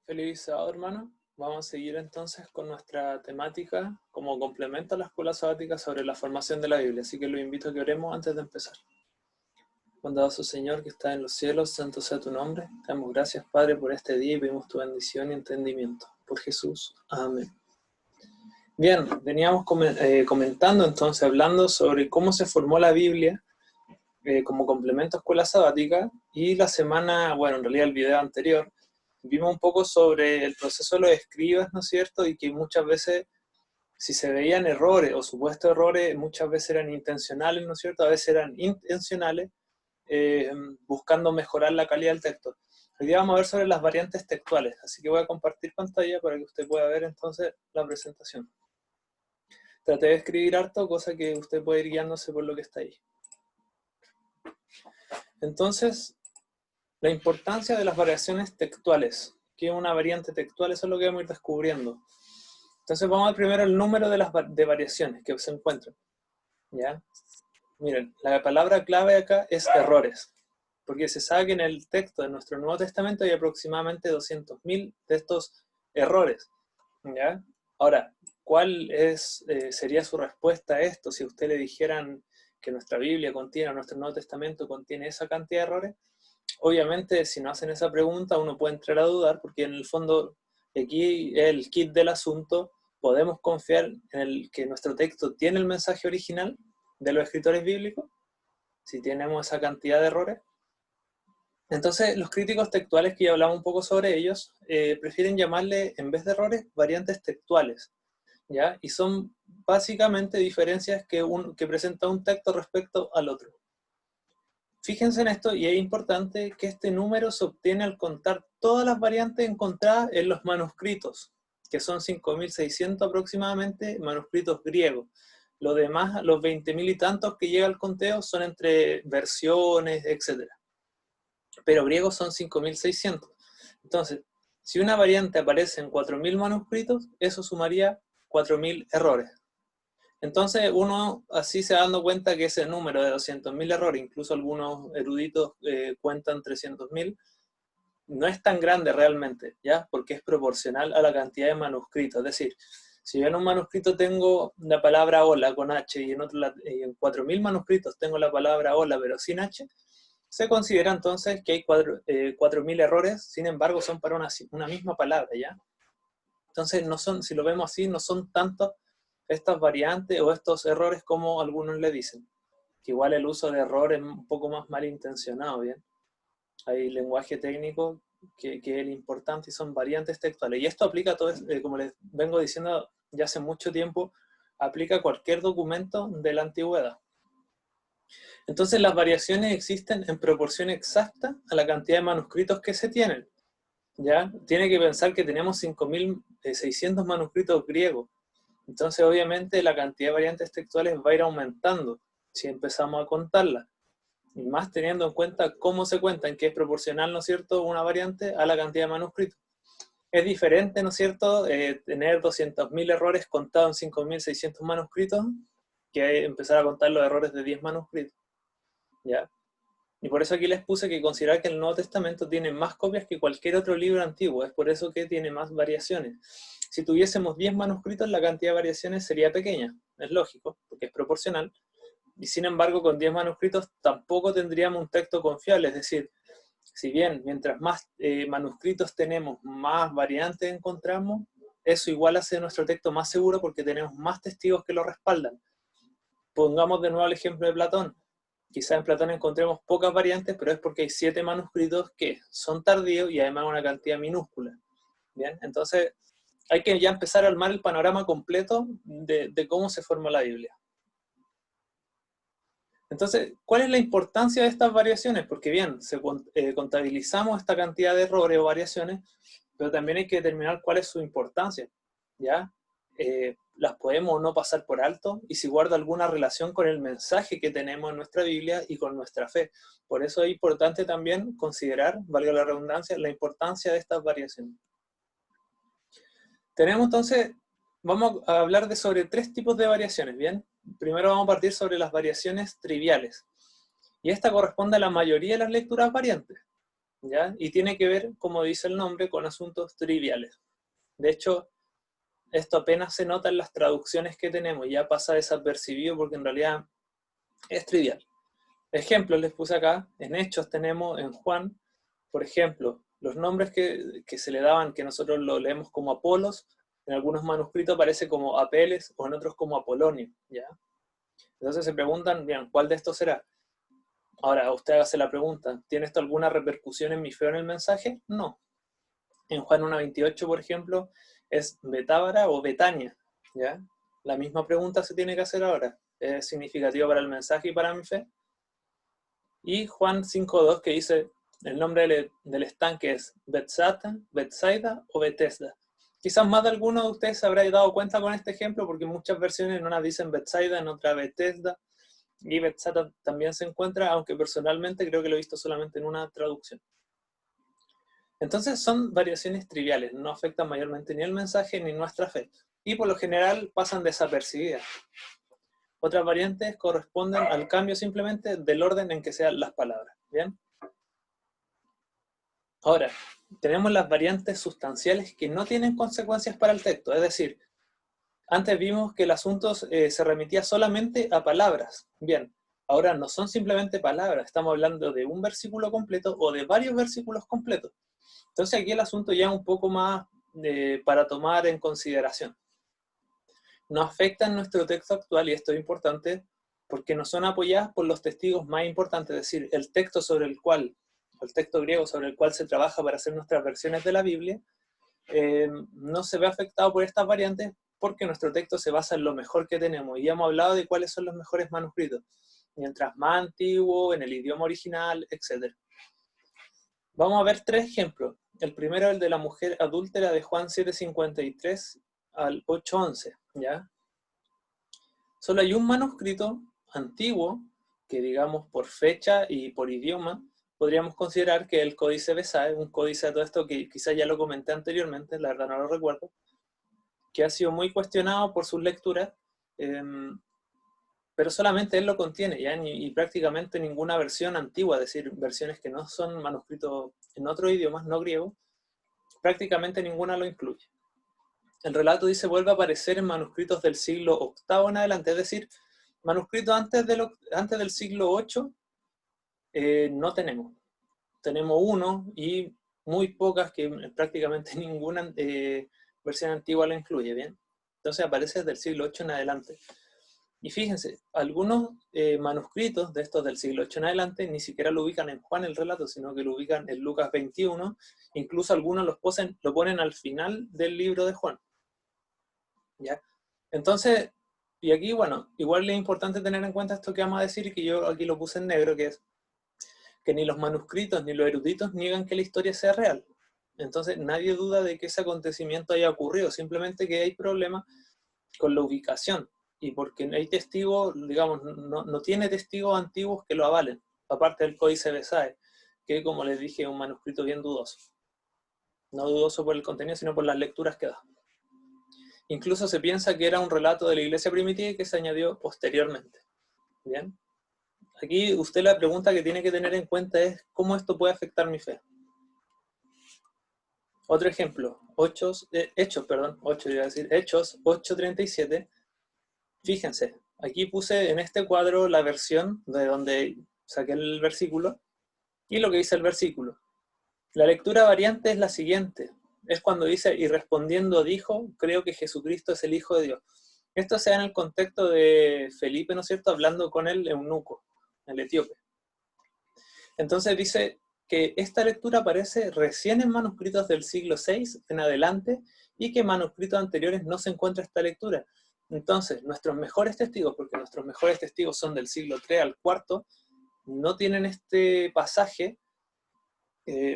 Feliz sábado, hermano. Vamos a seguir entonces con nuestra temática como complemento a la escuela sabática sobre la formación de la Biblia. Así que los invito a que oremos antes de empezar. Bondadoso Señor que está en los cielos, santo sea tu nombre. Te damos gracias, Padre, por este día y pedimos tu bendición y entendimiento. Por Jesús. Amén. Bien, veníamos comentando entonces, hablando sobre cómo se formó la Biblia como complemento a escuela sabática, y la semana, bueno, en realidad el video anterior, vimos un poco sobre el proceso de los escribas, ¿no es cierto? Y que muchas veces, si se veían errores o supuestos errores, muchas veces eran intencionales, ¿no es cierto? A veces eran intencionales, buscando mejorar la calidad del texto. Hoy día vamos a ver sobre las variantes textuales, así que voy a compartir pantalla para que usted pueda ver entonces la presentación. Traté de escribir harto, cosa que usted puede ir guiándose por lo que está ahí. Entonces, la importancia de las variaciones textuales. ¿Qué es una variante textual? Eso es lo que vamos a ir descubriendo. Entonces vamos a ver primero el número de variaciones que se encuentran. ¿Ya? Miren, la palabra clave acá es errores, porque se sabe que en el texto de nuestro Nuevo Testamento hay aproximadamente 200.000 de estos errores. ¿Ya? Ahora, ¿cuál sería su respuesta a esto si a usted le dijeran que nuestra Biblia contiene, nuestro Nuevo Testamento contiene esa cantidad de errores? Obviamente, si no hacen esa pregunta, uno puede entrar a dudar, porque en el fondo, aquí el kit del asunto, podemos confiar en que nuestro texto tiene el mensaje original de los escritores bíblicos, si tenemos esa cantidad de errores. Entonces, los críticos textuales, que ya hablamos un poco sobre ellos, prefieren llamarle, en vez de errores, variantes textuales, ¿ya? Y son básicamente diferencias que presenta un texto respecto al otro. Fíjense en esto, y es importante que este número se obtiene al contar todas las variantes encontradas en los manuscritos, que son 5.600 aproximadamente manuscritos griegos. Lo demás, los 20.000 y tantos que llega al conteo, son entre versiones, etc. Pero griegos son 5.600. Entonces, si una variante aparece en 4.000 manuscritos, eso sumaría 4.000 errores. Entonces uno así se va dando cuenta que ese número de 200.000 errores, incluso algunos eruditos cuentan 300.000, no es tan grande realmente, ¿ya? Porque es proporcional a la cantidad de manuscritos. Es decir, si yo en un manuscrito tengo la palabra hola con H y en 4.000 manuscritos tengo la palabra hola pero sin H, se considera entonces que hay 4.000 errores, sin embargo son para una misma palabra, ¿ya? Entonces, no son, si lo vemos así, no son tantos estas variantes o estos errores como algunos le dicen. Que igual el uso de error es un poco más malintencionado, ¿bien? Hay lenguaje técnico que es el importante y son variantes textuales. Y esto aplica a todo, como les vengo diciendo ya hace mucho tiempo, aplica a cualquier documento de la antigüedad. Entonces las variaciones existen en proporción exacta a la cantidad de manuscritos que se tienen. ¿Ya? Tiene que pensar que tenemos 5.600 manuscritos griegos. Entonces, obviamente, la cantidad de variantes textuales va a ir aumentando si empezamos a contarlas. Y más teniendo en cuenta cómo se cuentan, que es proporcional, ¿no es cierto?, una variante a la cantidad de manuscritos. Es diferente, ¿no es cierto?, tener 200.000 errores contados en 5.600 manuscritos que empezar a contar los errores de 10 manuscritos. ¿Ya? Y por eso aquí les puse que considerar que el Nuevo Testamento tiene más copias que cualquier otro libro antiguo. Es por eso que tiene más variaciones. Si tuviésemos 10 manuscritos, la cantidad de variaciones sería pequeña. Es lógico, porque es proporcional. Y sin embargo, con 10 manuscritos tampoco tendríamos un texto confiable. Es decir, si bien mientras más manuscritos tenemos, más variantes encontramos, eso igual hace nuestro texto más seguro porque tenemos más testigos que lo respaldan. Pongamos de nuevo el ejemplo de Platón. Quizás en Platón encontremos pocas variantes, pero es porque hay 7 manuscritos que son tardíos y además una cantidad minúscula. ¿Bien? Entonces, hay que ya empezar a armar el panorama completo de cómo se formó la Biblia. Entonces, ¿cuál es la importancia de estas variaciones? Porque bien, contabilizamos esta cantidad de errores o variaciones, pero también hay que determinar cuál es su importancia, ¿ya? Las podemos o no pasar por alto y si guarda alguna relación con el mensaje que tenemos en nuestra Biblia y con nuestra fe. Por eso es importante también considerar, valga la redundancia, la importancia de estas variaciones. Tenemos entonces, vamos a hablar sobre 3 tipos de variaciones, ¿bien? Primero vamos a partir sobre las variaciones triviales. Y esta corresponde a la mayoría de las lecturas variantes. ¿ya? Y tiene que ver, como dice el nombre, con asuntos triviales. De hecho, esto apenas se nota en las traducciones que tenemos, ya pasa desapercibido porque en realidad es trivial. Ejemplos les puse acá, en Hechos tenemos en Juan, por ejemplo, los nombres que se le daban, que nosotros lo leemos como Apolos, en algunos manuscritos aparece como Apeles o en otros como Apolonio, ¿ya? Entonces se preguntan, bien, ¿cuál de estos será? Ahora, usted hágase la pregunta, ¿tiene esto alguna repercusión en mi fe o en el mensaje? No. En Juan 1.28, por ejemplo, es Betábara o Betania, ¿ya? La misma pregunta se tiene que hacer ahora. ¿Es significativo para el mensaje y para mi fe? Y Juan 5.2 que dice, el nombre del estanque es Betsaida o Bethesda. Quizás más de alguno de ustedes se habrá dado cuenta con este ejemplo, porque muchas versiones en una dicen Betsaida, en otra Bethesda, y Bethsaida también se encuentra, aunque personalmente creo que lo he visto solamente en una traducción. Entonces son variaciones triviales, no afectan mayormente ni el mensaje ni nuestra fe, y por lo general pasan desapercibidas. Otras variantes corresponden al cambio simplemente del orden en que sean las palabras. ¿Bien? Ahora, tenemos las variantes sustanciales que no tienen consecuencias para el texto, es decir, antes vimos que el asunto se remitía solamente a palabras. Bien, ahora no son simplemente palabras, estamos hablando de un versículo completo o de varios versículos completos. Entonces aquí el asunto ya es un poco más para tomar en consideración. No afectan nuestro texto actual, y esto es importante, porque no son apoyadas por los testigos más importantes, es decir, el texto griego sobre el cual se trabaja para hacer nuestras versiones de la Biblia, no se ve afectado por estas variantes porque nuestro texto se basa en lo mejor que tenemos, y ya hemos hablado de cuáles son los mejores manuscritos, mientras más antiguo, en el idioma original, etc. Vamos a ver 3 ejemplos. El primero es el de la mujer adúltera de Juan 7:53 al 8:11, ¿ya? Solo hay un manuscrito antiguo que, digamos, por fecha y por idioma, podríamos considerar que el Códice Besae, un códice de todo esto que quizás ya lo comenté anteriormente, la verdad no lo recuerdo, que ha sido muy cuestionado por sus lecturas, pero solamente él lo contiene, ¿ya? Y prácticamente ninguna versión antigua, es decir, versiones que no son manuscritos en otros idiomas, no griego, prácticamente ninguna lo incluye. El relato dice vuelve a aparecer en manuscritos del siglo VIII en adelante, es decir, manuscritos antes del siglo VIII no tenemos. Tenemos uno y muy pocas, que prácticamente ninguna versión antigua lo incluye, ¿bien? Entonces aparece desde el siglo VIII en adelante. Y fíjense, algunos manuscritos de estos del siglo VIII en adelante ni siquiera lo ubican en Juan el relato, sino que lo ubican en Lucas 21, incluso algunos lo ponen al final del libro de Juan. ¿Ya? Entonces, y aquí, bueno, igual es importante tener en cuenta esto que vamos a decir, y que yo aquí lo puse en negro, que es que ni los manuscritos ni los eruditos niegan que la historia sea real. Entonces, nadie duda de que ese acontecimiento haya ocurrido, simplemente que hay problemas con la ubicación, y porque hay testigos, digamos, no tiene testigos antiguos que lo avalen, aparte del Códice Besae, que, como les dije, es un manuscrito bien dudoso. No dudoso por el contenido, sino por las lecturas que da. Incluso se piensa que era un relato de la iglesia primitiva y que se añadió posteriormente. ¿Bien? Aquí usted la pregunta que tiene que tener en cuenta es ¿cómo esto puede afectar mi fe? Otro ejemplo, Hechos 8:37. Fíjense, aquí puse en este cuadro la versión de donde saqué el versículo y lo que dice el versículo. La lectura variante es la siguiente. Es cuando dice, y respondiendo dijo, creo que Jesucristo es el Hijo de Dios. Esto se da en el contexto de Felipe, ¿no es cierto?, hablando con el eunuco, el etíope. Entonces dice que esta lectura aparece recién en manuscritos del siglo VI en adelante, y que en manuscritos anteriores no se encuentra esta lectura. Entonces, nuestros mejores testigos, porque nuestros mejores testigos son del siglo III al IV, no tienen este pasaje.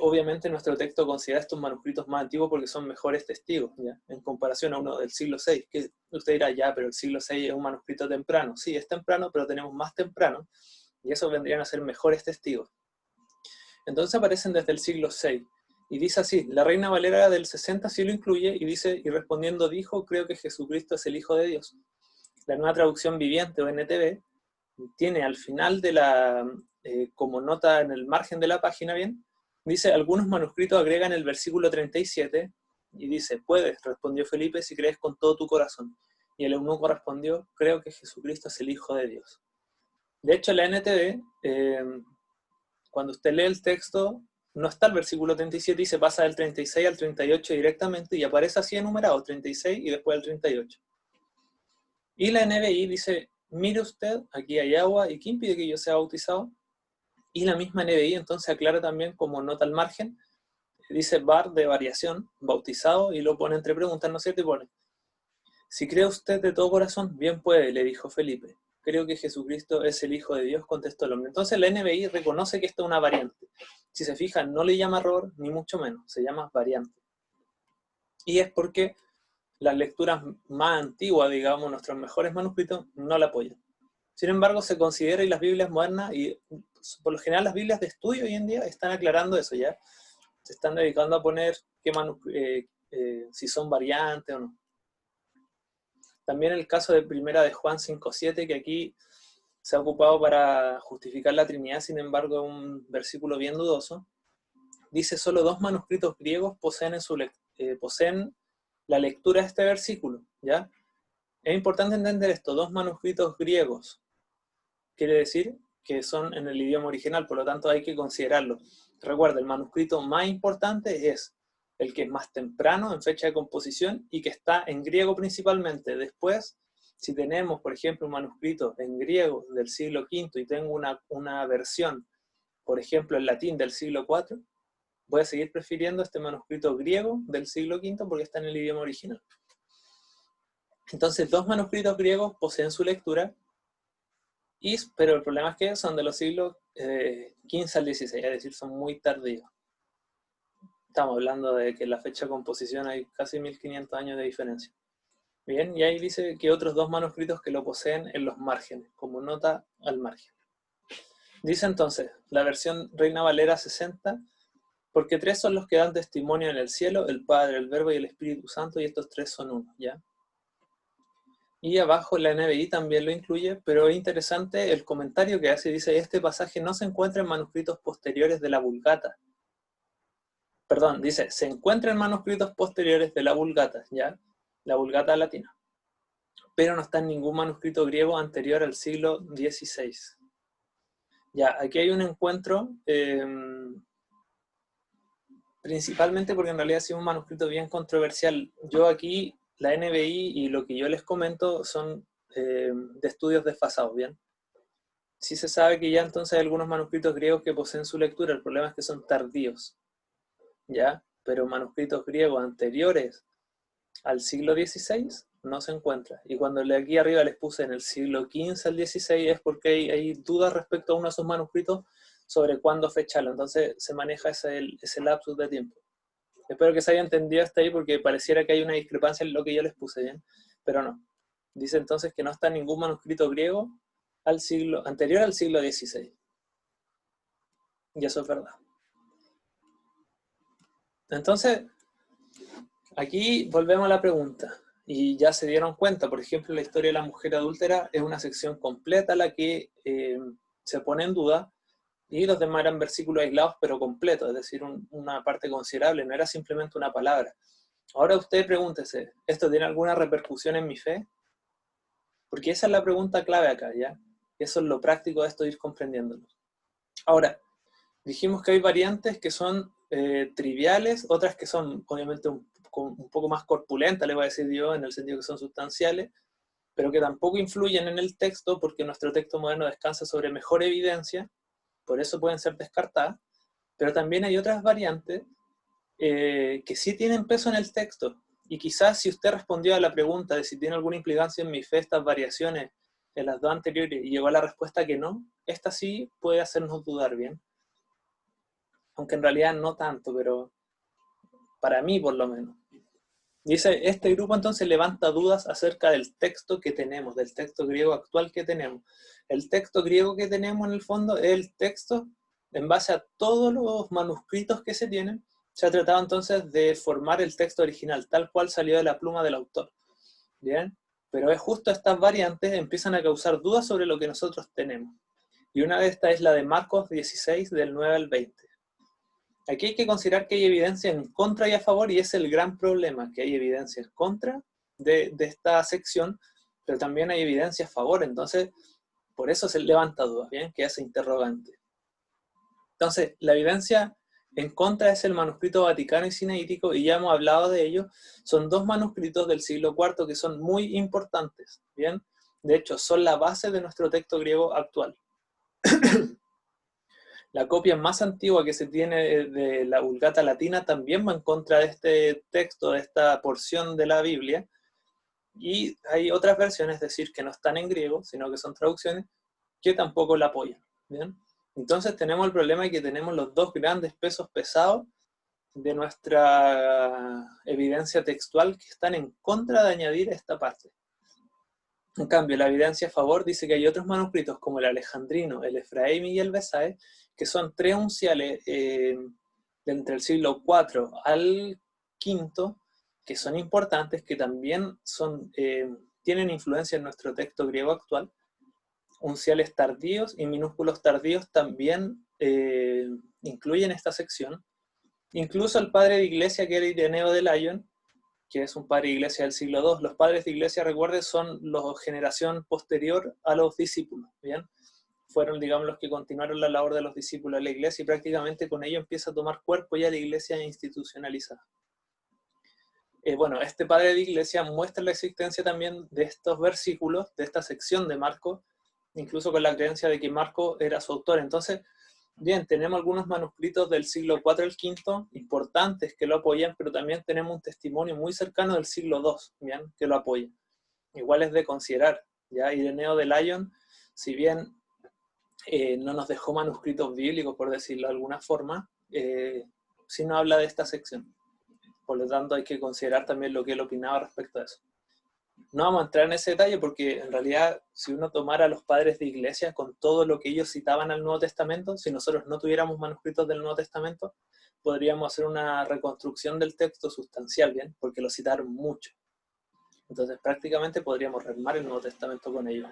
Obviamente nuestro texto considera estos manuscritos más antiguos porque son mejores testigos, ¿ya? En comparación a uno del siglo VI, que usted dirá, ya, pero el siglo VI es un manuscrito temprano. Sí, es temprano, pero tenemos más temprano, y esos vendrían a ser mejores testigos. Entonces aparecen desde el siglo VI, y dice así, la Reina Valera del 60 sí lo incluye, y dice, y respondiendo dijo, creo que Jesucristo es el Hijo de Dios. La Nueva Traducción Viviente, o NTV, tiene al final de como nota en el margen de la página, bien, Dice, algunos manuscritos agregan el versículo 37 y dice, puedes, respondió Felipe, si crees con todo tu corazón. Y el eunuco respondió, creo que Jesucristo es el Hijo de Dios. De hecho, la NTV, cuando usted lee el texto, no está el versículo 37 y se pasa del 36 al 38 directamente y aparece así enumerado, 36 y después el 38. Y la NBI dice, mire usted, aquí hay agua, ¿y qué impide que yo sea bautizado? Y la misma NBI entonces aclara también como nota al margen, dice bar de variación, bautizado, y lo pone entre preguntas, ¿no es cierto? Y pone, si cree usted de todo corazón, bien puede, le dijo Felipe. Creo que Jesucristo es el Hijo de Dios, contestó el hombre. Entonces la NBI reconoce que esta es una variante. Si se fijan, no le llama error, ni mucho menos, se llama variante. Y es porque las lecturas más antiguas, digamos, nuestros mejores manuscritos, no la apoyan. Sin embargo, se considera, y las Biblias modernas, y por lo general las Biblias de estudio hoy en día están aclarando eso ya. Se están dedicando a poner si son variantes o no. También el caso de Primera de Juan 5:7, que aquí se ha ocupado para justificar la Trinidad, sin embargo es un versículo bien dudoso. Dice, solo 2 manuscritos griegos poseen la lectura de este versículo, ¿ya? Es importante entender esto, 2 manuscritos griegos. Quiere decir que son en el idioma original, por lo tanto hay que considerarlo. Recuerda, el manuscrito más importante es el que es más temprano en fecha de composición y que está en griego principalmente. Después, si tenemos, por ejemplo, un manuscrito en griego del siglo V y tengo una versión, por ejemplo, en latín del siglo IV, voy a seguir prefiriendo este manuscrito griego del siglo V porque está en el idioma original. Entonces, 2 manuscritos griegos poseen su lectura, pero el problema es que son de los siglos XV al XVI, es decir, son muy tardíos. Estamos hablando de que en la fecha de composición hay casi 1500 años de diferencia. Bien, y ahí dice que otros 2 manuscritos que lo poseen en los márgenes, como nota al margen. Dice entonces, la versión Reina Valera 60, porque 3 son los que dan testimonio en el cielo, el Padre, el Verbo y el Espíritu Santo, y estos 3 son uno, ¿ya? Y abajo la NBI también lo incluye, pero es interesante el comentario que hace, dice, este pasaje no se encuentra en manuscritos posteriores de la Vulgata. Perdón, dice, se encuentra en manuscritos posteriores de la Vulgata, ¿ya? La Vulgata latina. Pero no está en ningún manuscrito griego anterior al siglo XVI. Ya, aquí hay un encuentro, principalmente porque en realidad ha sido un manuscrito bien controversial. Yo aquí, la NBI y lo que yo les comento son de estudios desfasados, ¿bien? Sí se sabe que ya entonces hay algunos manuscritos griegos que poseen su lectura, el problema es que son tardíos, ¿ya? Pero manuscritos griegos anteriores al siglo XVI no se encuentra. Y cuando aquí arriba les puse en el siglo XV al XVI es porque hay dudas respecto a uno de esos manuscritos sobre cuándo fecharlo. Entonces se maneja ese lapsus de tiempo. Espero que se haya entendido hasta ahí porque pareciera que hay una discrepancia en lo que yo les puse, ¿bien? Pero no. Dice entonces que no está ningún manuscrito griego anterior al siglo XVI. Y eso es verdad. Entonces, aquí volvemos a la pregunta. Y ya se dieron cuenta, por ejemplo, la historia de la mujer adúltera es una sección completa la que se pone en duda, y los demás eran versículos aislados pero completos, es decir, una parte considerable, no era simplemente una palabra. Ahora usted pregúntese, ¿esto tiene alguna repercusión en mi fe? Porque esa es la pregunta clave acá, ¿ya? Eso es lo práctico de esto, ir comprendiéndolo. Ahora, dijimos que hay variantes que son triviales, otras que son obviamente un poco más corpulentas, le voy a decir yo, en el sentido que son sustanciales, pero que tampoco influyen en el texto porque nuestro texto moderno descansa sobre mejor evidencia, por eso pueden ser descartadas, pero también hay otras variantes que sí tienen peso en el texto, y quizás si usted respondió a la pregunta de si tiene alguna implicancia en mi fe estas variaciones en las 2 anteriores y llegó a la respuesta que no, esta sí puede hacernos dudar, bien. Aunque en realidad no tanto, pero para mí por lo menos. Dice, este grupo entonces levanta dudas acerca del texto que tenemos, del texto griego actual que tenemos. El texto griego que tenemos en el fondo es el texto en base a todos los manuscritos que se tienen. Se ha tratado entonces de formar el texto original, tal cual salió de la pluma del autor. Bien, pero es justo estas variantes empiezan a causar dudas sobre lo que nosotros tenemos. Y una de estas es la de Marcos 16, del 9 al 20. Aquí hay que considerar que hay evidencia en contra y a favor, y es el gran problema, que hay evidencia en contra de esta sección, pero también hay evidencia a favor. Entonces, por eso se levanta dudas, ¿bien? Que hace interrogante. Entonces, la evidencia en contra es el manuscrito vaticano y sinaítico, y ya hemos hablado de ello. Son dos manuscritos del siglo IV que son muy importantes, ¿bien? De hecho, son la base de nuestro texto griego actual. La copia más antigua que se tiene de la Vulgata Latina también va en contra de este texto, de esta porción de la Biblia, y hay otras versiones, es decir, que no están en griego, sino que son traducciones, que tampoco la apoyan, ¿bien? Entonces tenemos el problema de que tenemos los dos grandes pesos pesados de nuestra evidencia textual que están en contra de añadir esta parte. En cambio, la evidencia a favor dice que hay otros manuscritos como el alejandrino, el efraími y el besae, que son tres unciales de entre el siglo IV al V, que son importantes, que también son, tienen influencia en nuestro texto griego actual. Unciales tardíos y minúsculos tardíos también incluyen esta sección. Incluso el padre de iglesia, que era Ireneo de Lyon, que es un padre de iglesia del siglo II. Los padres de iglesia, recuerden, son la generación posterior a los discípulos, ¿bien? Fueron, digamos, los que continuaron la labor de los discípulos de la iglesia, y prácticamente con ello empieza a tomar cuerpo ya la iglesia institucionalizada. Bueno, este padre de iglesia muestra la existencia también de estos versículos, de esta sección de Marcos, incluso con la creencia de que Marcos era su autor. Entonces, bien, tenemos algunos manuscritos del siglo IV al V importantes que lo apoyan, pero también tenemos un testimonio muy cercano del siglo II, bien, que lo apoya. Igual es de considerar, ya Ireneo de Lyon, si bien no nos dejó manuscritos bíblicos, por decirlo de alguna forma, sí nos habla de esta sección. Por lo tanto, hay que considerar también lo que él opinaba respecto a eso. No vamos a entrar en ese detalle porque en realidad si uno tomara a los padres de iglesia con todo lo que ellos citaban al Nuevo Testamento, si nosotros no tuviéramos manuscritos del Nuevo Testamento, podríamos hacer una reconstrucción del texto sustancial, ¿bien? Porque lo citaron mucho. Entonces prácticamente podríamos rearmar el Nuevo Testamento con ellos.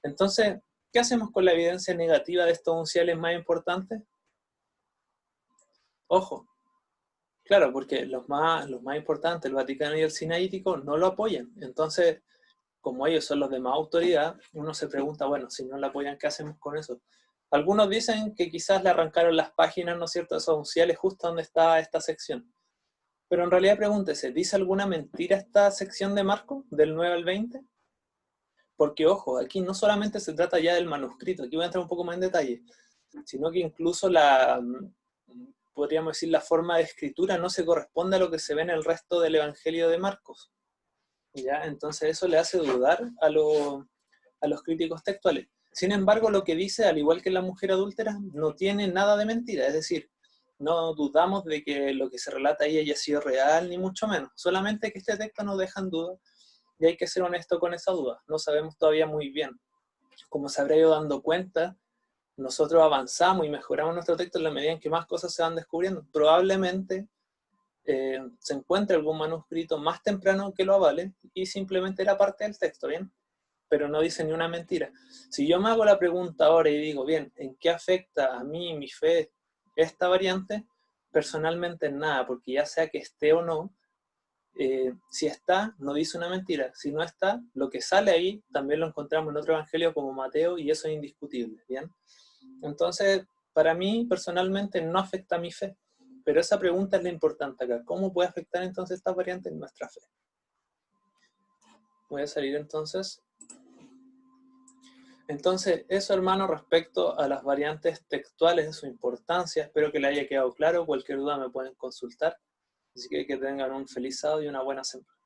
Entonces, ¿qué hacemos con la evidencia negativa de estos unciales más importantes? Ojo, claro, porque los más importantes, el Vaticano y el Sinaítico, no lo apoyan. Entonces, como ellos son los de más autoridad, uno se pregunta, bueno, si no lo apoyan, ¿qué hacemos con eso? Algunos dicen que quizás le arrancaron las páginas, ¿no es cierto?, esos unciales justo donde está esta sección. Pero en realidad pregúntese, ¿dice alguna mentira esta sección de Marcos, del 9 al 20? Porque, ojo, aquí no solamente se trata ya del manuscrito, aquí voy a entrar un poco más en detalle, sino que incluso podríamos decir, la forma de escritura no se corresponde a lo que se ve en el resto del Evangelio de Marcos. ¿Ya? Entonces eso le hace dudar a los críticos textuales. Sin embargo, lo que dice, al igual que la mujer adúltera, no tiene nada de mentira. Es decir, no dudamos de que lo que se relata ahí haya sido real, ni mucho menos. Solamente que este texto nos deja en duda y hay que ser honesto con esa duda. No sabemos todavía muy bien. Como se habrá ido dando cuenta, nosotros avanzamos y mejoramos nuestro texto en la medida en que más cosas se van descubriendo. Probablemente se encuentre algún manuscrito más temprano que lo avale y simplemente era parte del texto, ¿bien? Pero no dice ni una mentira. Si yo me hago la pregunta ahora y digo, bien, ¿en qué afecta a mí, mi fe, esta variante? Personalmente en nada, porque ya sea que esté o no, si está, no dice una mentira. Si no está, lo que sale ahí también lo encontramos en otro evangelio como Mateo y eso es indiscutible, ¿bien? Entonces, para mí, personalmente, no afecta a mi fe. Pero esa pregunta es la importante acá. ¿Cómo puede afectar entonces esta variante en nuestra fe? Voy a salir entonces. Entonces, eso, hermano, respecto a las variantes textuales, de su importancia. Espero que le haya quedado claro. Cualquier duda me pueden consultar. Así que tengan un feliz sábado y una buena semana.